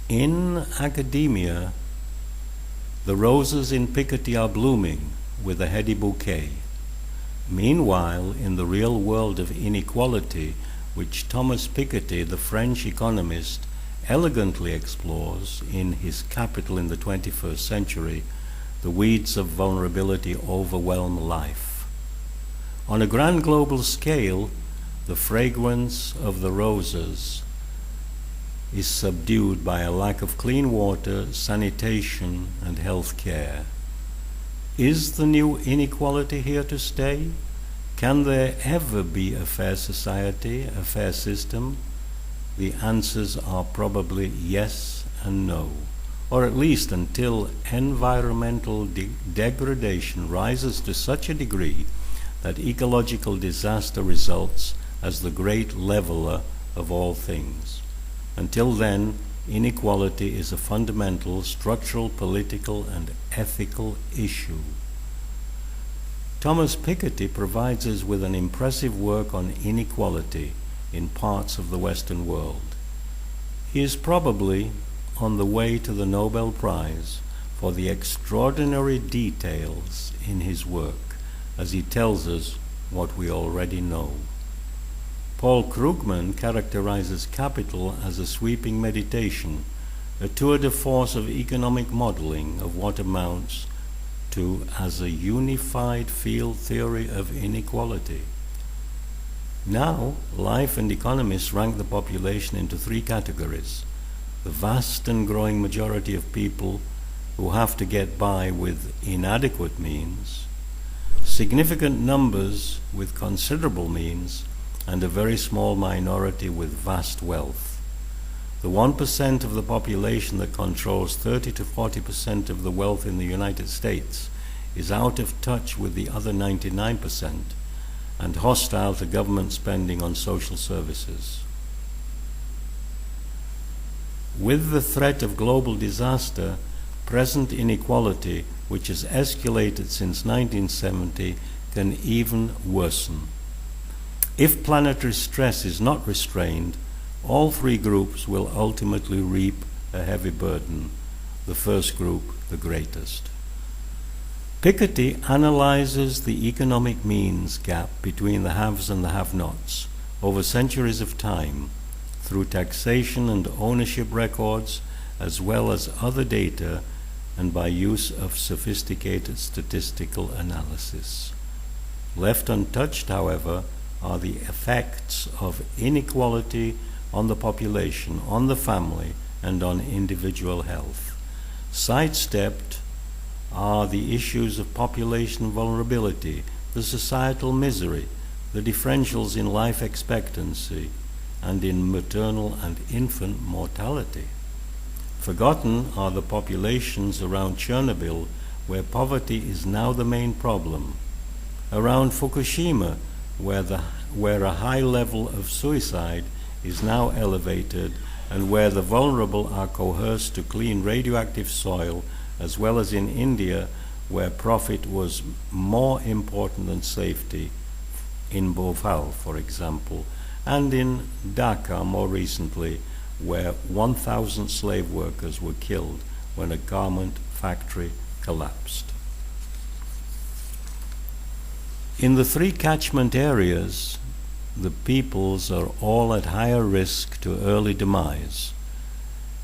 In academia, the roses in Picketty are blooming with a heady bouquet. Meanwhile, in the real world of inequality, which Thomas Picketty, the French economist, elegantly explores in his Capital in the 21st Century, the weeds of vulnerability overwhelm life. On a grand global scale, the fragrance of the roses is subdued by a lack of clean water, sanitation, and health care. Is the new inequality here to stay? Can there ever be a fair society, a fair system? The answers are probably yes and no, or at least until environmental degradation rises to such a degree that ecological disaster results as the great leveler of all things. Until then, inequality is a fundamental structural, political, and ethical issue. Thomas Picketty provides us with an impressive work on inequality in parts of the Western world. He is probably on the way to the Nobel Prize for the extraordinary details in his work, as he tells us what we already know. Paul Krugman characterizes Capital as a sweeping meditation, a tour de force of economic modeling of what amounts to as a unified field theory of inequality. Now, Life and economists rank the population into three categories: the vast and growing majority of people who have to get by with inadequate means, significant numbers with considerable means, and a very small minority with vast wealth. The 1% of the population that controls 30 to 40% of the wealth in the United States is out of touch with the other 99% and hostile to government spending on social services. With the threat of global disaster, present inequality, which has escalated since 1970, can even worsen. If planetary stress is not restrained, all three groups will ultimately reap a heavy burden, the first group the greatest. Picketty analyzes the economic means gap between the haves and the have-nots over centuries of time through taxation and ownership records, as well as other data, and by use of sophisticated statistical analysis. Left untouched, however, are the effects of inequality on the population, on the family, and on individual health. Sidestepped are the issues of population vulnerability, the societal misery, the differentials in life expectancy, and in maternal and infant mortality. Forgotten are the populations around Chernobyl, where poverty is now the main problem, around Fukushima, where a high level of suicide is now elevated, and where the vulnerable are coerced to clean radioactive soil, as well as in India, where profit was more important than safety, in Bhopal, for example, and in Dhaka more recently, where 1,000 slave workers were killed when a garment factory collapsed. In the three catchment areas, the peoples are all at higher risk to early demise.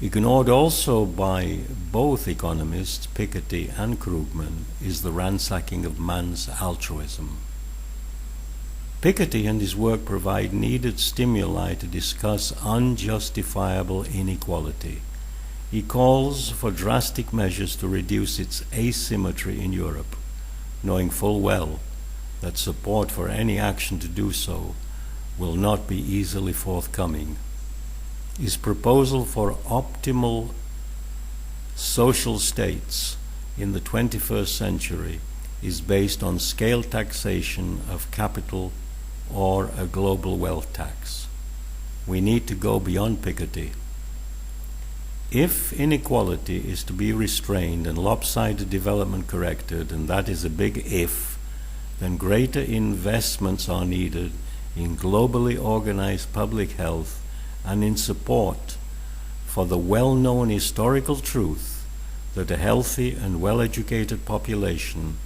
Ignored also by both economists, Picketty and Krugman, is the ransacking of man's altruism. Picketty and his work provide needed stimuli to discuss unjustifiable inequality. He calls for drastic measures to reduce its asymmetry in Europe, knowing full well that support for any action to do so will not be easily forthcoming. His proposal for optimal social states in the 21st century is based on scale taxation of capital or a global wealth tax. We need to go beyond Picketty. If inequality is to be restrained and lopsided development corrected, and that is a big if, then greater investments are needed in globally organized public health and in support for the well-known historical truth that a healthy and well-educated population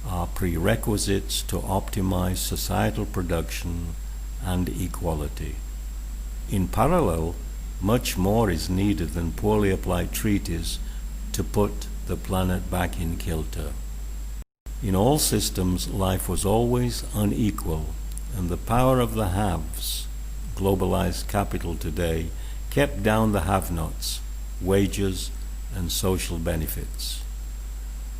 are prerequisites to optimize societal production and equality. In parallel, much more is needed than poorly applied treaties to put the planet back in kilter. In all systems, life was always unequal, and the power of the haves, globalized capital today, kept down the have-nots, wages, and social benefits.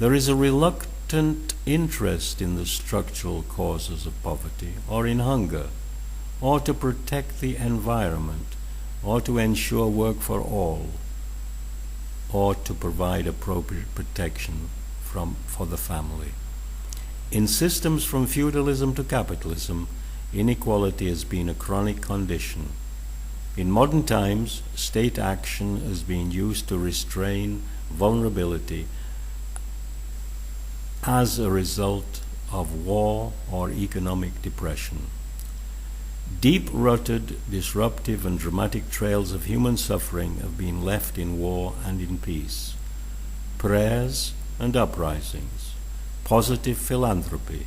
There is a reluctant interest in the structural causes of poverty, or in hunger, or to protect the environment, or to ensure work for all, or to provide appropriate protection for the family. In systems from feudalism to capitalism, inequality has been a chronic condition. In modern times, state action has been used to restrain vulnerability as a result of war or economic depression. Deep-rooted, disruptive, and dramatic trails of human suffering have been left in war and in peace. Prayers and uprisings, positive philanthropy,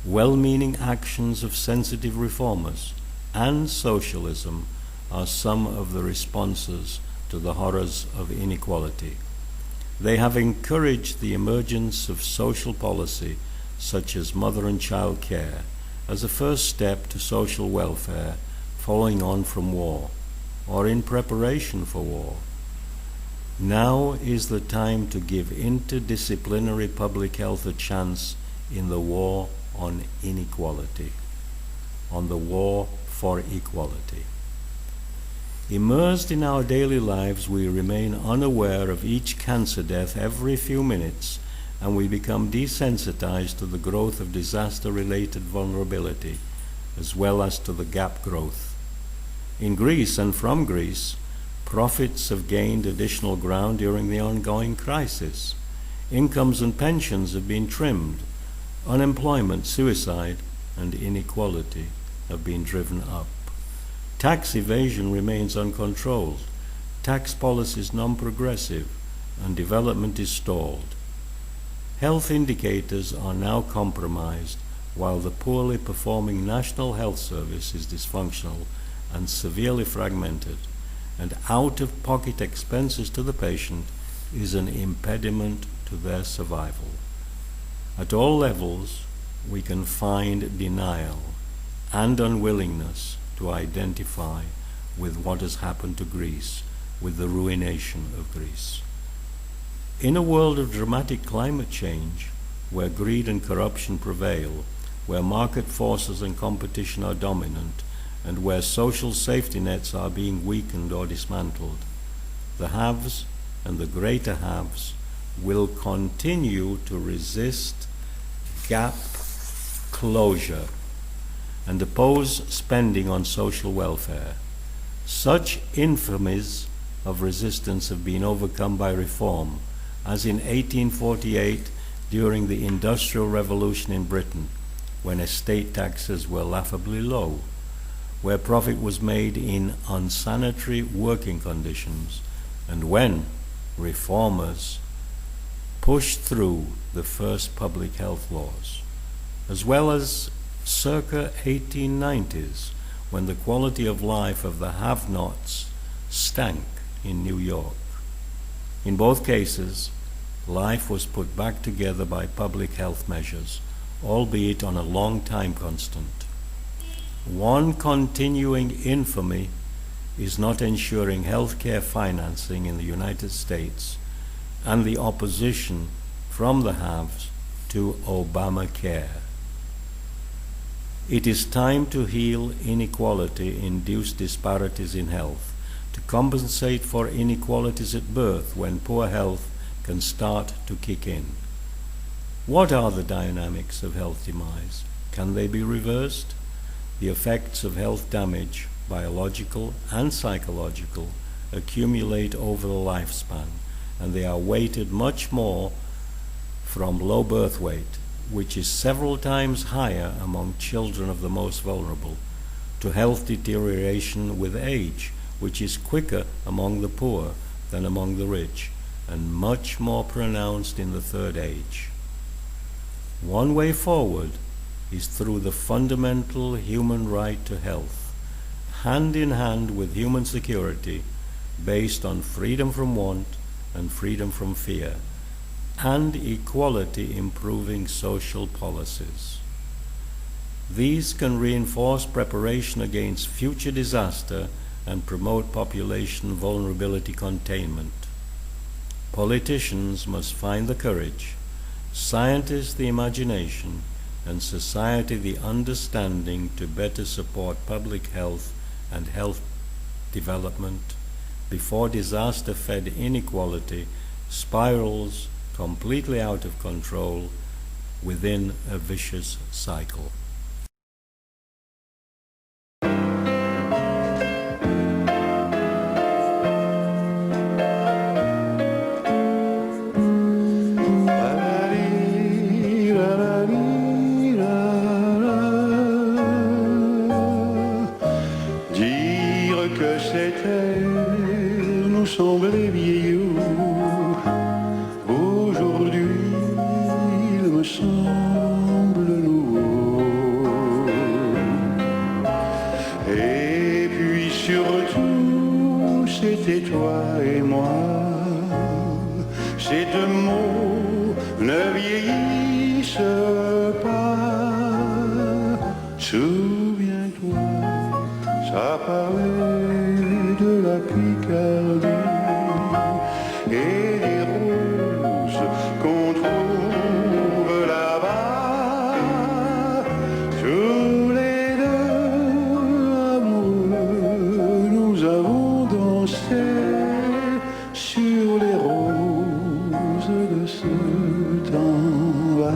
well-meaning actions of sensitive reformers, and socialism are some of the responses to the horrors of inequality. They have encouraged the emergence of social policy such as mother and child care as a first step to social welfare following on from war or in preparation for war. Now is the time to give interdisciplinary public health a chance in the war on inequality, on the war for equality. Immersed in our daily lives, we remain unaware of each cancer death every few minutes, and we become desensitized to the growth of disaster-related vulnerability, as well as to the gap growth. In Greece and from Greece, profits have gained additional ground during the ongoing crisis. Incomes and pensions have been trimmed. Unemployment, suicide, and inequality have been driven up. Tax evasion remains uncontrolled. Tax policy is non-progressive, and development is stalled. Health indicators are now compromised, while the poorly performing National Health Service is dysfunctional and severely fragmented, and out-of-pocket expenses to the patient is an impediment to their survival. At all levels, we can find denial and unwillingness to identify with what has happened to Greece, with the ruination of Greece. In a world of dramatic climate change, where greed and corruption prevail, where market forces and competition are dominant, and where social safety nets are being weakened or dismantled, the haves and the greater haves will continue to resist gap closure and oppose spending on social welfare. Such infamies of resistance have been overcome by reform, as in 1848 during the Industrial Revolution in Britain, when estate taxes were laughably low, where profit was made in unsanitary working conditions, and when reformers pushed through the first public health laws, as well as circa 1890s, when the quality of life of the have-nots stank in New York. In both cases, life was put back together by public health measures, albeit on a long time constant. One continuing infamy is not ensuring health care financing in the United States and the opposition from the haves to Obamacare. It is time to heal inequality-induced disparities in health, to compensate for inequalities at birth when poor health can start to kick in. What are the dynamics of health demise? Can they be reversed? The effects of health damage, biological and psychological, accumulate over the lifespan, and they are weighted much more from low birth weight, which is several times higher among children of the most vulnerable, to health deterioration with age, which is quicker among the poor than among the rich, and much more pronounced in the third age. One way forward is through the fundamental human right to health, hand in hand with human security, based on freedom from want and freedom from fear, and equality improving social policies. These can reinforce preparation against future disaster and promote population vulnerability containment. Politicians must find the courage, scientists the imagination, and society the understanding to better support public health and health development before disaster-fed inequality spirals completely out of control within a vicious cycle. Que cette ère nous semblait vieillot, aujourd'hui il me semble nouveau. Et puis surtout c'était toi et moi, ces deux mots ne vieillissent pas. Souviens-toi, ça parlait de la Picardie et des roses qu'on trouve là-bas. Tous les deux amoureux, nous avons dansé sur les roses de ce temps-là.